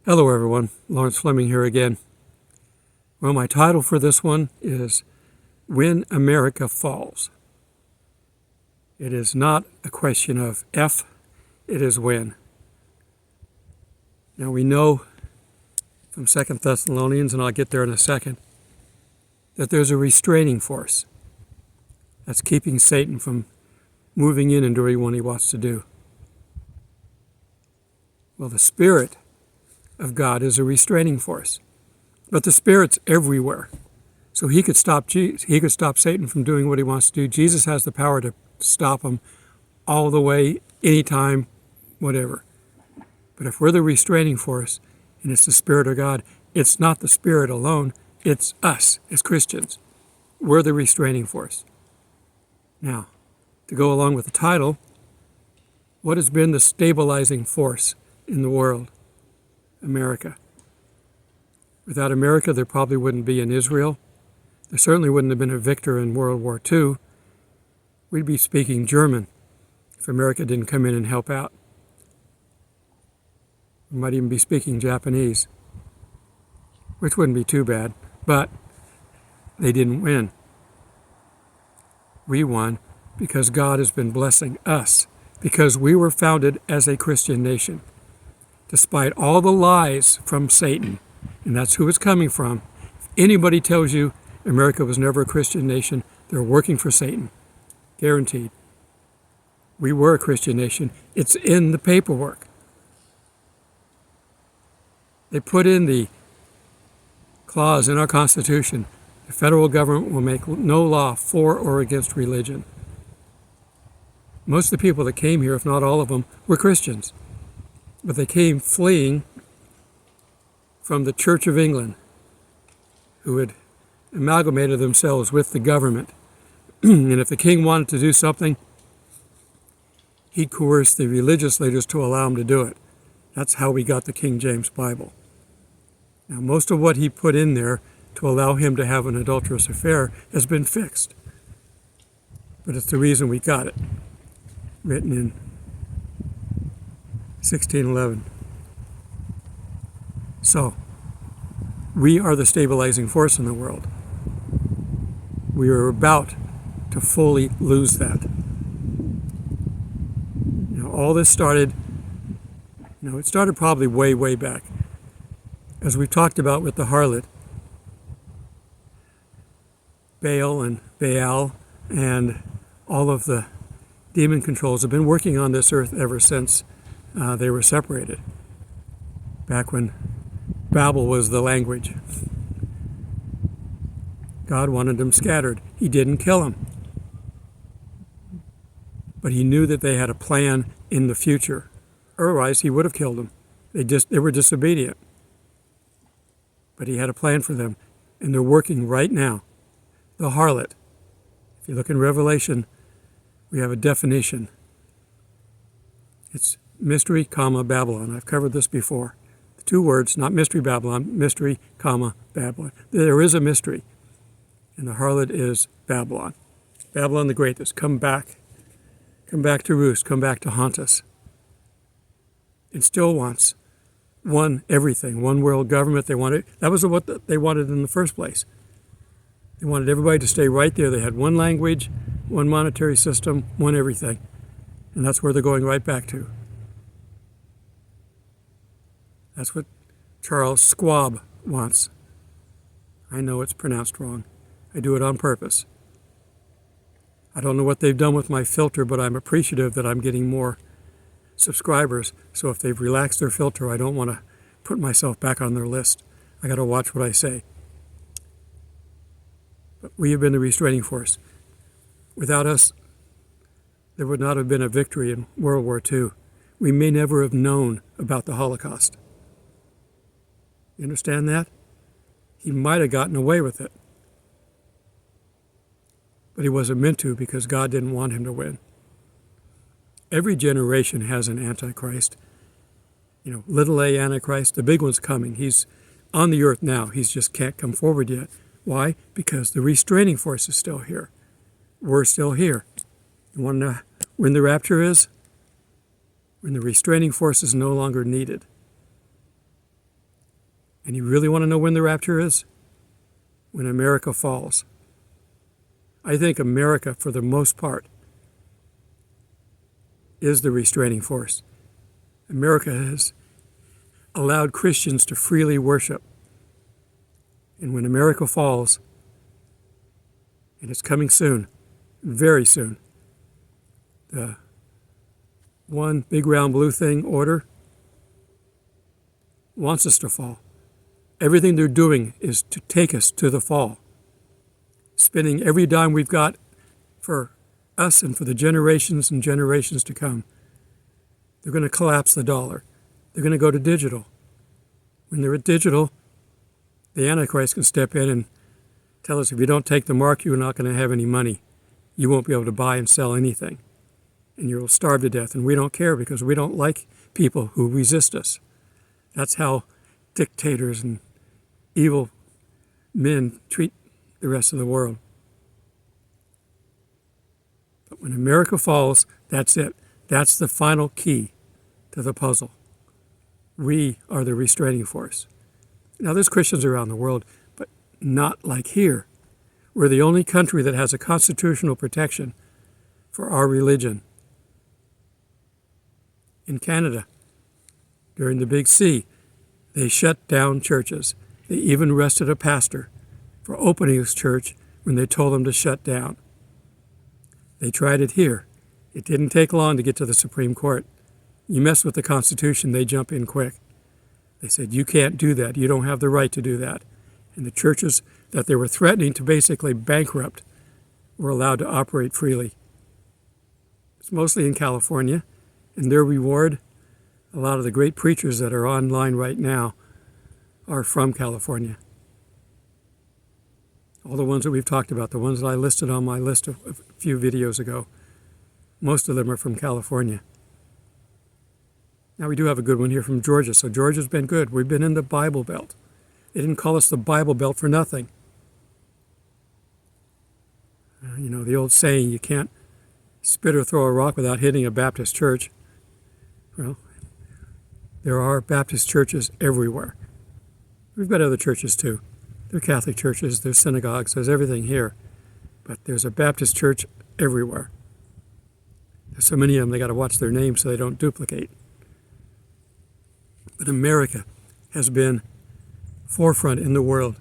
Hello everyone, Thomas Fleming here again. Well, my title for this one is When America Falls. It is not a question of if, it is when. Now we know from 2 Thessalonians, and I'll get there in a second, that there's a restraining force that's keeping Satan from moving in and doing what he wants to do. Well, the Spirit of God is a restraining force, but the Spirit's everywhere, so he could stop Satan from doing what he wants to do. Jesus has the power to stop him all the way, anytime, whatever. But if we're the restraining force and it's the Spirit of God, it's not the Spirit alone, it's us as Christians. We're the restraining force. Now, to go along with the title, what has been the stabilizing force in the world? America. Without America, there probably wouldn't be an Israel. There certainly wouldn't have been a victor in World War II. We'd be speaking German if America didn't come in and help out. We might even be speaking Japanese, which wouldn't be too bad, but they didn't win. We won because God has been blessing us, because we were founded as a Christian nation. Despite all the lies from Satan, and that's who it's coming from. If anybody tells you America was never a Christian nation, they're working for Satan. Guaranteed. We were a Christian nation. It's in the paperwork. They put in the clause in our Constitution, the federal government will make no law for or against religion. Most of the people that came here, if not all of them, were Christians. But they came fleeing from the Church of England, who had amalgamated themselves with the government. And if the king wanted to do something, he coerced the religious leaders to allow him to do it. That's how we got the King James Bible. Now, most of what he put in there to allow him to have an adulterous affair has been fixed. But it's the reason we got it, written in 1611. So, we are the stabilizing force in the world. We are about to fully lose that. All this started, it started probably way, way back. As we've talked about with the harlot, Baal and Baal and all of the demon controls have been working on this earth ever since they were separated, back when Babel was the language. God wanted them scattered. He didn't kill them. But he knew that they had a plan in the future. Otherwise, he would have killed them. They were disobedient. But he had a plan for them, and they're working right now. The harlot. If you look in Revelation, we have a definition. It's mystery, Babylon. I've covered this before. The two words, not mystery Babylon, mystery, Babylon. There is a mystery, and the harlot is Babylon. Babylon the Great has come back to roost, come back to haunt us. It still wants one everything, one world government. That was what they wanted in the first place. They wanted everybody to stay right there. They had one language, one monetary system, one everything. And that's where they're going right back to. That's what Charles Schwab wants. I know it's pronounced wrong. I do it on purpose. I don't know what they've done with my filter, but I'm appreciative that I'm getting more subscribers. So if they've relaxed their filter, I don't want to put myself back on their list. I got to watch what I say. But we have been the restraining force. Without us, there would not have been a victory in World War II. We may never have known about the Holocaust. You understand that? He might have gotten away with it. But he wasn't meant to, because God didn't want him to win. Every generation has an Antichrist. Little a Antichrist, the big one's coming. He's on the earth now. He just can't come forward yet. Why? Because the restraining force is still here. We're still here. You want to know when the rapture is? When the restraining force is no longer needed. And you really want to know when the rapture is? When America falls. I think America, for the most part, is the restraining force. America has allowed Christians to freely worship. And when America falls, and it's coming soon, very soon, the one big round blue thing order wants us to fall. Everything they're doing is to take us to the fall. Spending every dime we've got for us and for the generations and generations to come. They're going to collapse the dollar. They're going to go to digital. When they're at digital, the Antichrist can step in and tell us, if you don't take the mark, you're not going to have any money. You won't be able to buy and sell anything. And you'll starve to death. And we don't care because we don't like people who resist us. That's how dictators and evil men treat the rest of the world. But when America falls, that's it. That's the final key to the puzzle. We are the restraining force. Now, there's Christians around the world, but not like here. We're the only country that has a constitutional protection for our religion. In Canada, during the Big C, they shut down churches. They even arrested a pastor for opening his church when they told him to shut down. They tried it here. It didn't take long to get to the Supreme Court. You mess with the Constitution, they jump in quick. They said, you can't do that. You don't have the right to do that. And the churches that they were threatening to basically bankrupt were allowed to operate freely. It's mostly in California, and their reward, a lot of the great preachers that are online right now are from California. All the ones that we've talked about, the ones that I listed on my list a few videos ago, most of them are from California. Now, we do have a good one here from Georgia, so Georgia's been good. We've been in the Bible Belt. They didn't call us the Bible Belt for nothing. The old saying, you can't spit or throw a rock without hitting a Baptist church. Well, there are Baptist churches everywhere. We've got other churches too. There are Catholic churches, there's synagogues, there's everything here. But there's a Baptist church everywhere. There's so many of them, they got to watch their names so they don't duplicate. But America has been forefront in the world,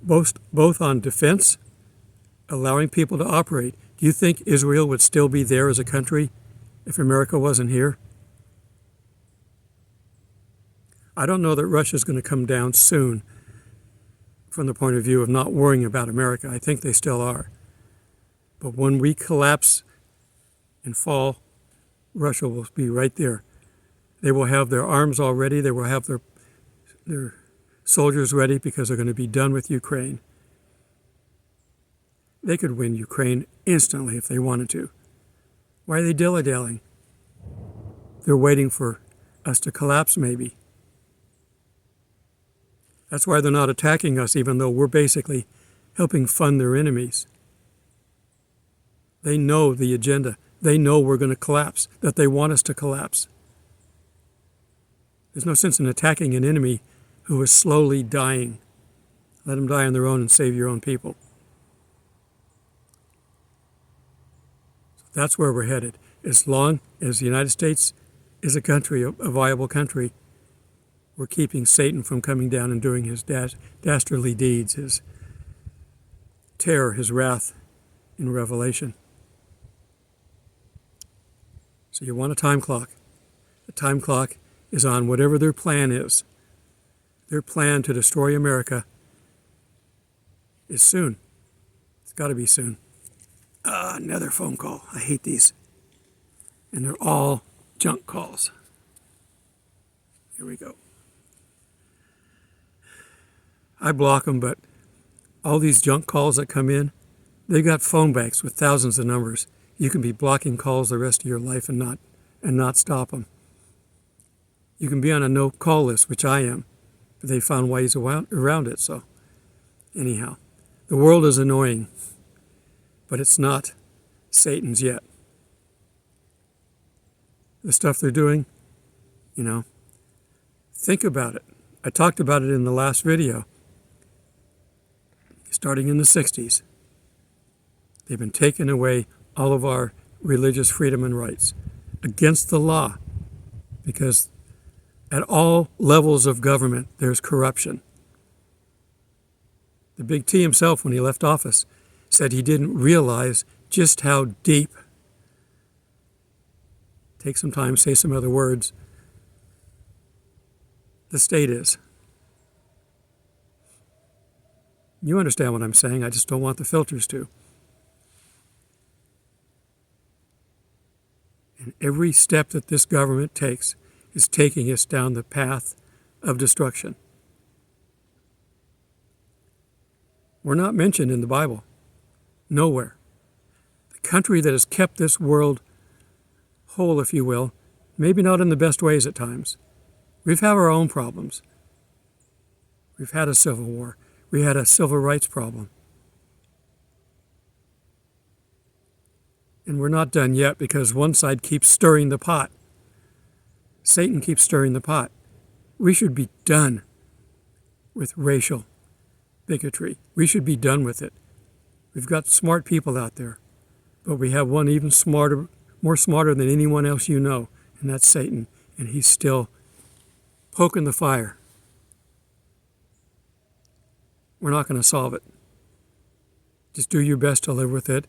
both on defense, allowing people to operate. Do you think Israel would still be there as a country if America wasn't here? I don't know that Russia's going to come down soon from the point of view of not worrying about America. I think they still are. But when we collapse and fall, Russia will be right there. They will have their arms all ready. They will have their soldiers ready because they're going to be done with Ukraine. They could win Ukraine instantly if they wanted to. Why are they dilly-dallying? They're waiting for us to collapse, maybe. That's why they're not attacking us, even though we're basically helping fund their enemies. They know the agenda. They know we're going to collapse, that they want us to collapse. There's no sense in attacking an enemy who is slowly dying. Let them die on their own and save your own people. So that's where we're headed. As long as the United States is a country, a viable country, we're keeping Satan from coming down and doing his dastardly deeds, his terror, his wrath in Revelation. So you want a time clock. The time clock is on whatever their plan is. Their plan to destroy America is soon. It's got to be soon. Another phone call. I hate these. And they're all junk calls. Here we go. I block them, but all these junk calls that come in, they've got phone banks with thousands of numbers. You can be blocking calls the rest of your life and not stop them. You can be on a no-call list, which I am, but they found ways around it. So anyhow, the world is annoying, but it's not Satan's yet. The stuff they're doing, think about it. I talked about it in the last video. Starting in the 60s, they've been taking away all of our religious freedom and rights against the law, because at all levels of government there's corruption. The big T himself, when he left office, said he didn't realize just how deep, take some time, say some other words, the state is. You understand what I'm saying, I just don't want the filters to. And every step that this government takes is taking us down the path of destruction. We're not mentioned in the Bible. Nowhere. The country that has kept this world whole, if you will, maybe not in the best ways at times. We've had our own problems. We've had a civil war. We had a civil rights problem. And we're not done yet, because one side keeps stirring the pot. Satan keeps stirring the pot. We should be done with racial bigotry. We should be done with it. We've got smart people out there, but we have one even smarter, more smarter than anyone else you know, and that's Satan. And he's still poking the fire. We're not going to solve it. Just do your best to live with it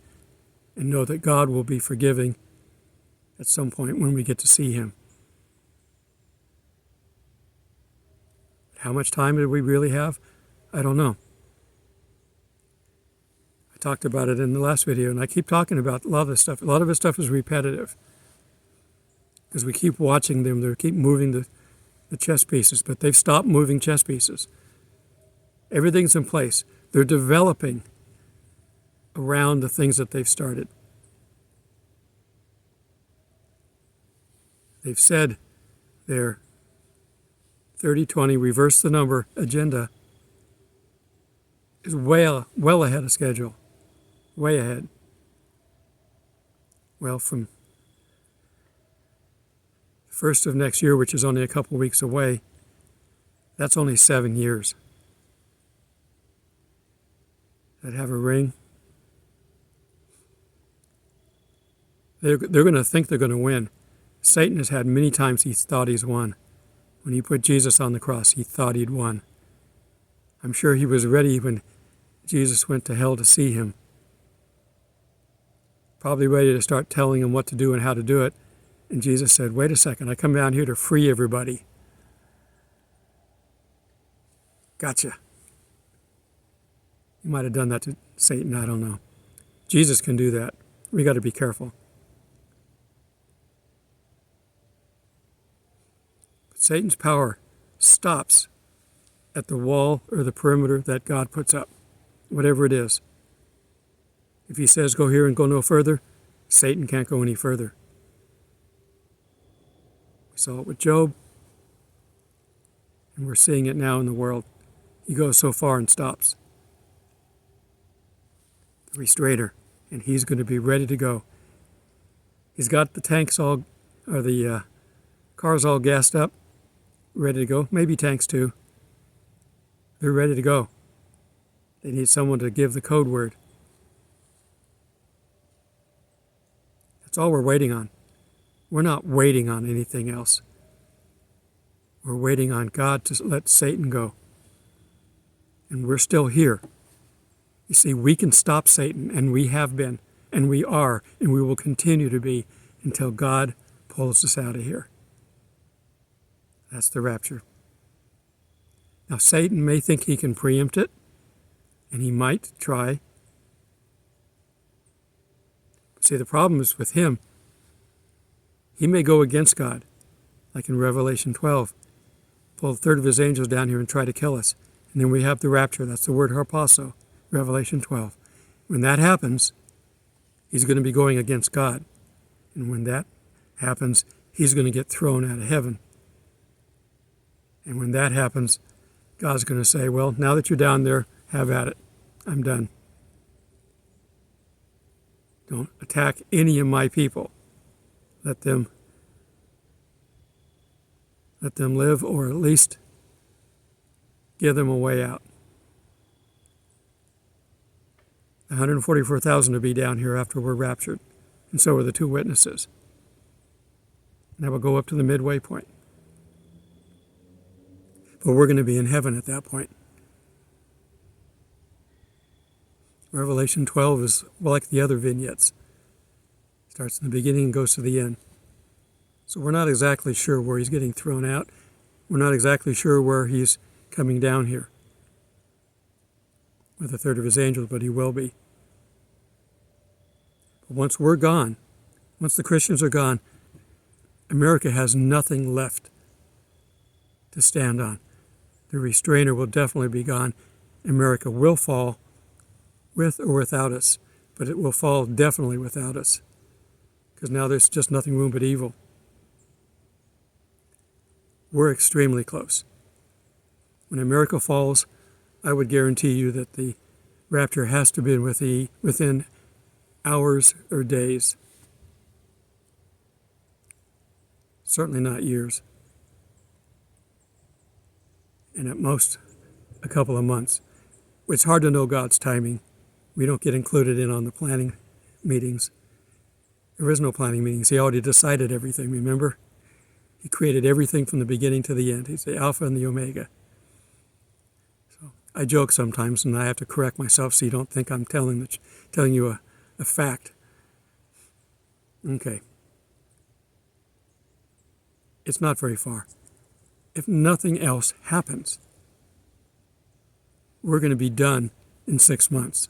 and know that God will be forgiving at some point when we get to see him. How much time do we really have? I don't know. I talked about it in the last video, and I keep talking about a lot of this stuff. A lot of this stuff is repetitive because we keep watching them. They keep moving the chess pieces, but they've stopped moving chess pieces. Everything's in place. They're developing around the things that they've started. They've said their 30-20 reverse the number agenda is well ahead of schedule. Way ahead. Well, from the first of next year, which is only a couple weeks away, that's only 7 years. That have a ring. They're going to think they're going to win. Satan has had many times he thought he's won. When he put Jesus on the cross, he thought he'd won. I'm sure he was ready when Jesus went to hell to see him. Probably ready to start telling him what to do and how to do it. And Jesus said, wait a second, I come down here to free everybody. Gotcha. He might have done that to Satan, I don't know. Jesus can do that. We got to be careful. But Satan's power stops at the wall or the perimeter that God puts up, whatever it is. If he says go here and go no further, Satan can't go any further. We saw it with Job, and we're seeing it now in the world. He goes so far and stops. The restrainer, and he's going to be ready to go. He's got the tanks all, or the cars all gassed up, ready to go. Maybe tanks too. They're ready to go. They need someone to give the code word. That's all we're waiting on. We're not waiting on anything else. We're waiting on God to let Satan go. And we're still here. You see, we can stop Satan, and we have been, and we are, and we will continue to be until God pulls us out of here. That's the rapture. Now, Satan may think he can preempt it, and he might try. See, the problem is with him. He may go against God, like in Revelation 12, pull a third of his angels down here and try to kill us. And then we have the rapture. That's the word harpazo, Revelation 12. When that happens, he's going to be going against God. And when that happens, he's going to get thrown out of heaven. And when that happens, God's going to say, well, now that you're down there, have at it. I'm done. Don't attack any of my people. Let them live, or at least give them a way out. 144,000 will be down here after we're raptured, and so are the two witnesses. And that will go up to the midway point. But we're going to be in heaven at that point. Revelation 12 is like the other vignettes. Starts in the beginning and goes to the end. So we're not exactly sure where he's getting thrown out. We're not exactly sure where he's coming down here with a third of his angels, but he will be. But once we're gone, once the Christians are gone, America has nothing left to stand on. The restrainer will definitely be gone. America will fall with or without us, but it will fall definitely without us, because now there's just nothing room but evil. We're extremely close. When America falls, I would guarantee you that the rapture has to be within hours or days. Certainly not years. And at most, a couple of months. It's hard to know God's timing. We don't get included in on the planning meetings. There is no planning meetings. He already decided everything, remember? He created everything from the beginning to the end. He's the Alpha and the Omega. So I joke sometimes, and I have to correct myself so you don't think I'm telling you a fact. Okay. It's not very far. If nothing else happens, we're going to be done in 6 months.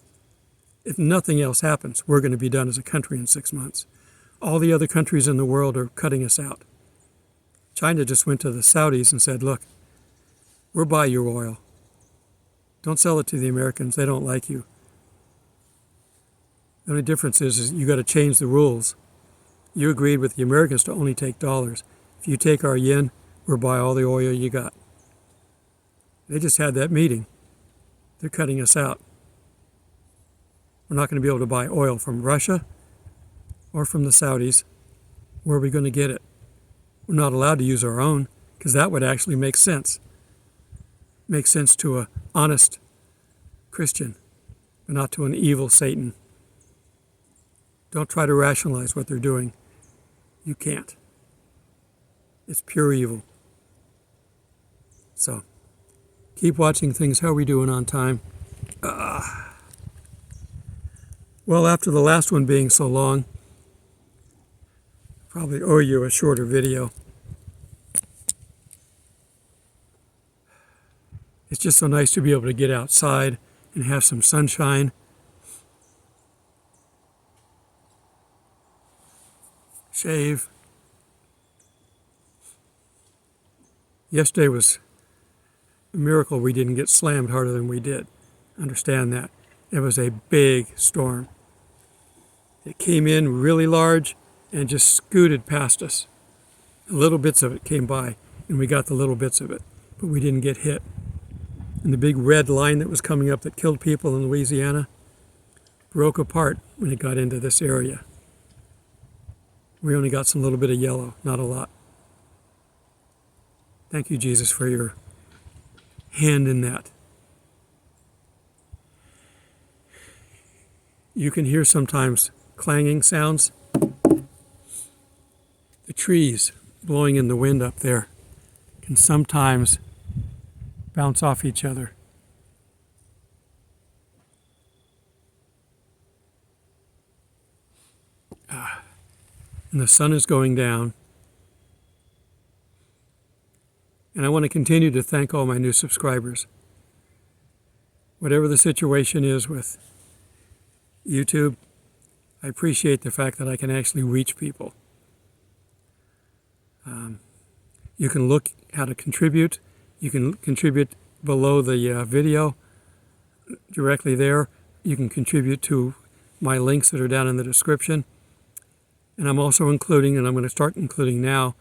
If nothing else happens, we're going to be done as a country in 6 months. All the other countries in the world are cutting us out. China just went to the Saudis and said, look, we'll buy your oil. Don't sell it to the Americans. They don't like you. The only difference is you got to change the rules. You agreed with the Americans to only take dollars. If you take our yen, we'll buy all the oil you got. They just had that meeting. They're cutting us out. We're not going to be able to buy oil from Russia or from the Saudis. Where are we going to get it? We're not allowed to use our own, because that would actually make sense. Make sense to an honest Christian, but not to an evil Satan. Don't try to rationalize what they're doing. You can't. It's pure evil. So, keep watching things. How are we doing on time? Well, after the last one being so long, probably owe you a shorter video. It's just so nice to be able to get outside and have some sunshine. Shave. Yesterday was a miracle we didn't get slammed harder than we did. Understand that. It was a big storm. It came in really large and just scooted past us. Little bits of it came by, and we got the little bits of it, but we didn't get hit. And the big red line that was coming up that killed people in Louisiana broke apart when it got into this area. We only got some little bit of yellow, not a lot. Thank you, Jesus, for your hand in that. You can hear sometimes clanging sounds. The trees blowing in the wind up there can sometimes bounce off each other. And the sun is going down. And I want to continue to thank all my new subscribers. Whatever the situation is with YouTube, I appreciate the fact that I can actually reach people. You can look how to contribute. You can contribute below the video directly there. You can contribute to my links that are down in the description. And I'm also including, and I'm going to start including now,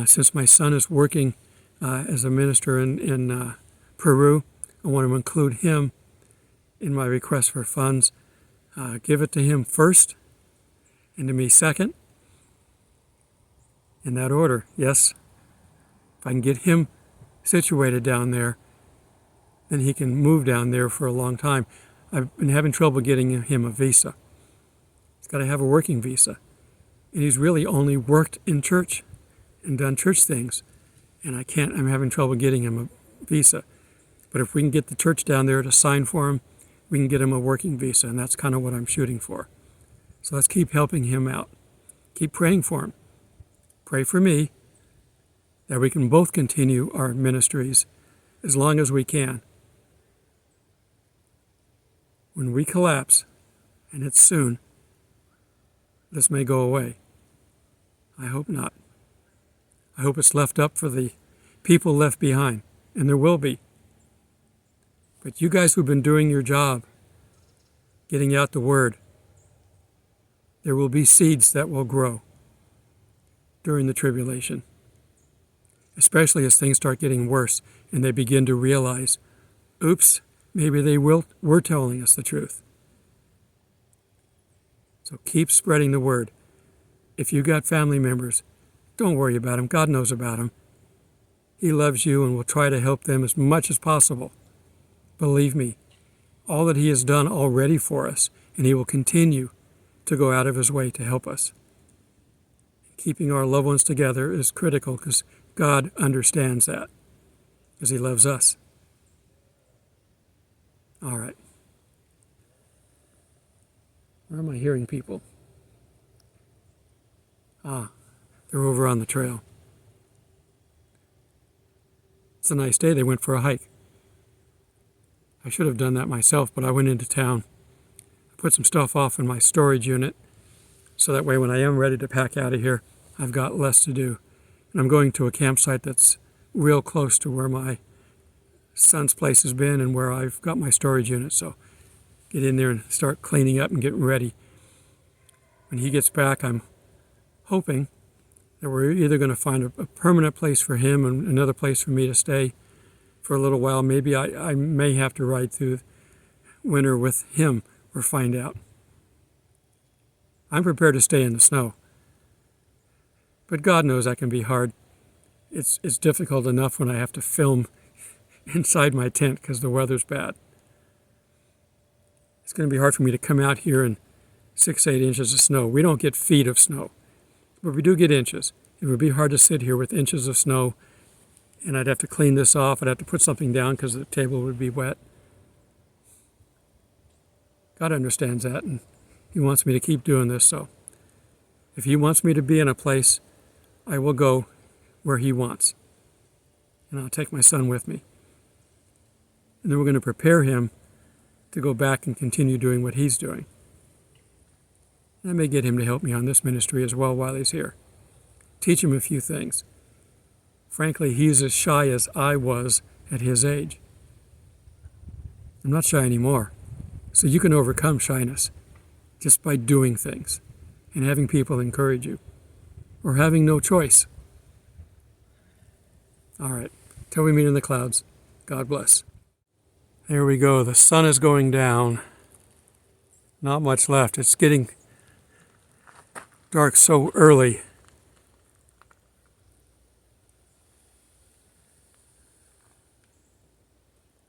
since my son is working as a minister in Peru, I want to include him in my request for funds. Give it to him first, and to me second, in that order. Yes, if I can get him situated down there, then he can move down there for a long time. I've been having trouble getting him a visa. He's got to have a working visa. And he's really only worked in church and done church things. And I'm having trouble getting him a visa. But if we can get the church down there to sign for him, we can get him a working visa, and that's kind of what I'm shooting for. So let's keep helping him out. Keep praying for him. Pray for me that we can both continue our ministries as long as we can. When we collapse, and it's soon, this may go away. I hope not. I hope it's left up for the people left behind, and there will be. But you guys who've been doing your job, getting out the word, there will be seeds that will grow during the tribulation, especially as things start getting worse and they begin to realize, oops, maybe they were telling us the truth. So keep spreading the word. If you got family members, don't worry about them. God knows about them. He loves you and will try to help them as much as possible. Believe me, all that he has done already for us, and he will continue to go out of his way to help us. Keeping our loved ones together is critical because God understands that, because he loves us. All right. Where am I hearing people? They're over on the trail. It's a nice day. They went for a hike. I should have done that myself, but I went into town. I put some stuff off in my storage unit, so that way when I am ready to pack out of here, I've got less to do. And I'm going to a campsite that's real close to where my son's place has been and where I've got my storage unit. So get in there and start cleaning up and getting ready. When he gets back, I'm hoping that we're either going to find a permanent place for him and another place for me to stay for a little while. Maybe I may have to ride through winter with him or find out. I'm prepared to stay in the snow. But God knows that can be hard. It's difficult enough when I have to film inside my tent because the weather's bad. It's going to be hard for me to come out here in 6-8 inches of snow. We don't get feet of snow, but we do get inches. It would be hard to sit here with inches of snow, and I'd have to clean this off. I'd have to put something down because the table would be wet. God understands that, and he wants me to keep doing this. So if he wants me to be in a place, I will go where he wants. And I'll take my son with me. And then we're going to prepare him to go back and continue doing what he's doing. And I may get him to help me on this ministry as well while he's here. Teach him a few things. Frankly, he's as shy as I was at his age. I'm not shy anymore. So you can overcome shyness just by doing things and having people encourage you or having no choice. All right, till we meet in the clouds, God bless. There we go. The sun is going down. Not much left. It's getting dark so early.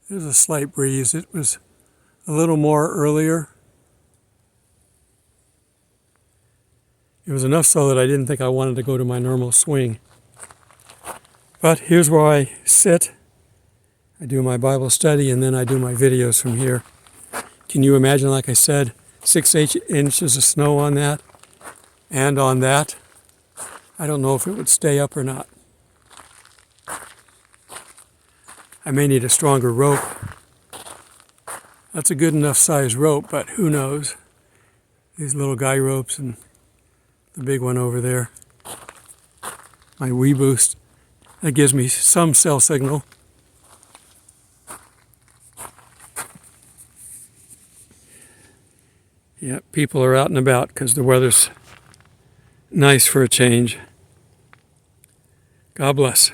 There's a slight breeze. It was a little more earlier. It was enough so that I didn't think I wanted to go to my normal swing. But here's where I sit. I do my Bible study and then I do my videos from here. Can you imagine, like I said, 6-8 inches of snow on that and on that? I don't know if it would stay up or not. I may need a stronger rope. That's a good enough size rope, but who knows? These little guy ropes and the big one over there. My Wii Boost. That gives me some cell signal. Yeah, people are out and about because the weather's nice for a change. God bless.